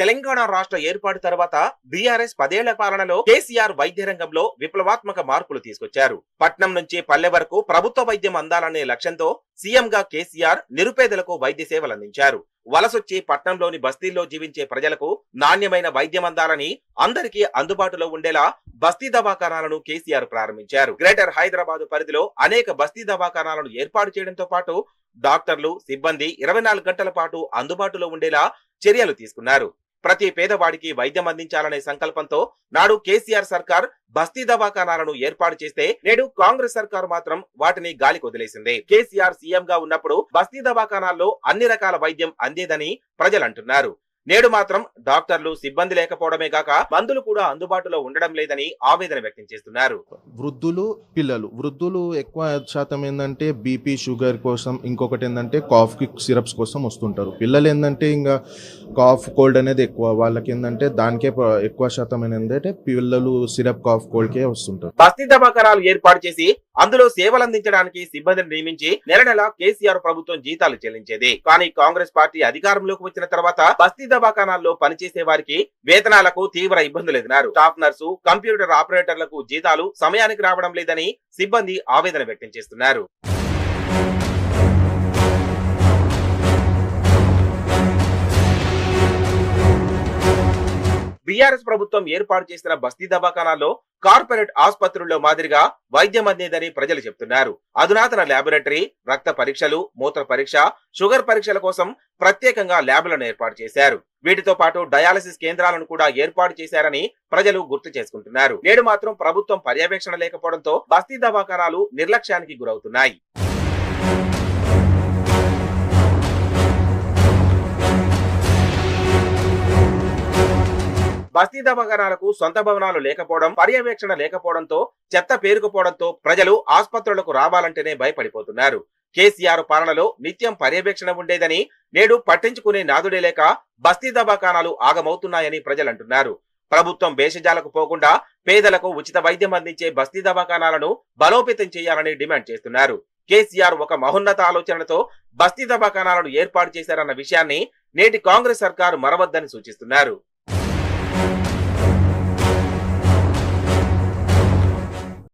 తెలంగాణ రాష్ట్ర ఏర్పాటు తర్వాత బీఆర్ఎస్ 10 ఏళ్ల పాలనలో కేసీఆర్ వైద్య రంగంలో విప్లవాత్మక మార్పులు తీసుకొచ్చారు. పట్నం నుంచి పల్లె వరకు ప్రభుత్వ వైద్యం అందాలనే లక్ష్యంతో సీఎంగా కేసీఆర్ నిరుపేదలకు వైద్య సేవలు అందించారు. వలసొచ్చి పట్నంలోని బస్తీల్లో జీవించే ప్రజలకు నాణ్యమైన వైద్యం అందాలని, అందరికీ అందుబాటులో ఉండేలా బస్తీ దవాఖానాలను కేసీఆర్ ప్రారంభించారు. గ్రేటర్ హైదరాబాద్ పరిధిలో అనేక బస్తీ దవాఖానాలను ఏర్పాటు చేయడంతో పాటు డాక్టర్లు, సిబ్బంది 24 గంటల పాటు అందుబాటులో ఉండేలా చర్యలు తీసుకున్నారు. ప్రతి పేదవాడికి వైద్యం అందించాలనే సంకల్పంతో నాడు కేసీఆర్ సర్కార్ బస్తీ దవాఖానాలను ఏర్పాటు చేస్తే, నేడు కాంగ్రెస్ సర్కార్ మాత్రం వాటిని గాలికి వదిలేసింది. కేసీఆర్ సీఎం గా ఉన్నప్పుడు బస్తీ దవాఖానాల్లో అన్ని రకాల వైద్యం అందేదని ప్రజలు అంటున్నారు. నేడు మాత్రం డాక్టర్లు, సిబ్బంది లేకపోవడమే కాక మందులు కూడా అందుబాటులో ఉండడం లేదని ఆవేదన వ్యక్తం చేస్తున్నారు. వృద్ధులు ఎక్కువ శాతం ఏంటంటే బీపీ, షుగర్ కోసం, ఇంకొకటి ఏంటంటే కాఫ్ సిరప్స్ కోసం వస్తుంటారు. పిల్లలు ఏంటంటే ఇంకా కాఫ్, కోల్డ్ అనేది ఎక్కువ, వాళ్ళకి ఏంటంటే దానికే ఎక్కువ శాతం ఏంటంటే పిల్లలు సిరప్, కాఫ్, కోల్డ్కే వస్తుంటారు. బస్తీ దవాఖానాలు ఏర్పాటు చేసి అందులో సేవలు అందించడానికి సిబ్బందిని నియమించి నెల నెల కేసీఆర్ ప్రభుత్వం జీతాలు చెల్లించేది. కానీ కాంగ్రెస్ పార్టీ అధికారంలోకి వచ్చిన తర్వాత బస్తీ దవాఖానాల్లో పనిచేసే వారికి వేతనాలకు తీవ్ర ఇబ్బందులు ఎదురారు. స్టాఫ్ నర్సు, కంప్యూటర్ ఆపరేటర్లకు జీతాలు సమయానికి రావడం లేదని సిబ్బంది ఆవేదన వ్యక్తం చేస్తున్నారు. బీఆర్ఎస్ ప్రభుత్వం ఏర్పాటు చేసిన బస్తీ దవాఖానాల్లో కార్పొరేట్ ఆసుపత్రుల్లో మాదిరిగా వైద్యం అందేదని ప్రజలు చెప్తున్నారు. అధునాతన ల్యాబొరేటరీ, రక్త పరీక్షలు, మూత్ర పరీక్ష, షుగర్ పరీక్షల కోసం ప్రత్యేకంగా ల్యాబ్లను ఏర్పాటు చేశారు. వీటితో పాటు డయాలసిస్ కేంద్రాలను కూడా ఏర్పాటు చేశారని ప్రజలు గుర్తు చేసుకుంటున్నారు. నేడు మాత్రం ప్రభుత్వం పర్యవేక్షణ లేకపోవడంతో బస్తీ దవాఖానాలు నిర్లక్ష్యానికి గురవుతున్నాయి. బస్తీ దవాఖానాలకు సొంత భవనాలు లేకపోవడం, పర్యవేక్షణ లేకపోవడంతో, చెత్త పేరుకుపోవడంతో ప్రజలు ఆసుపత్రులకు రావాలంటేనే భయపడిపోతున్నారు. కేసీఆర్ పాలనలో నిత్యం పర్యవేక్షణ ఉండేదని, నేడు పట్టించుకునే నాదుడే లేక బస్తీ దవాఖానాలు ఆగమవుతున్నాయని ప్రజలు అంటున్నారు. ప్రభుత్వం భేషజాలకు పోకుండా పేదలకు ఉచిత వైద్యం అందించే బస్తీ దవాఖానాలను బలోపేతం చేయాలని డిమాండ్ చేస్తున్నారు. కేసీఆర్ ఒక మహోన్నత ఆలోచనతో బస్తీ దవాఖానాలను ఏర్పాటు చేశారన్న విషయాన్ని నేటి కాంగ్రెస్ సర్కారు మరవద్దని సూచిస్తున్నారు.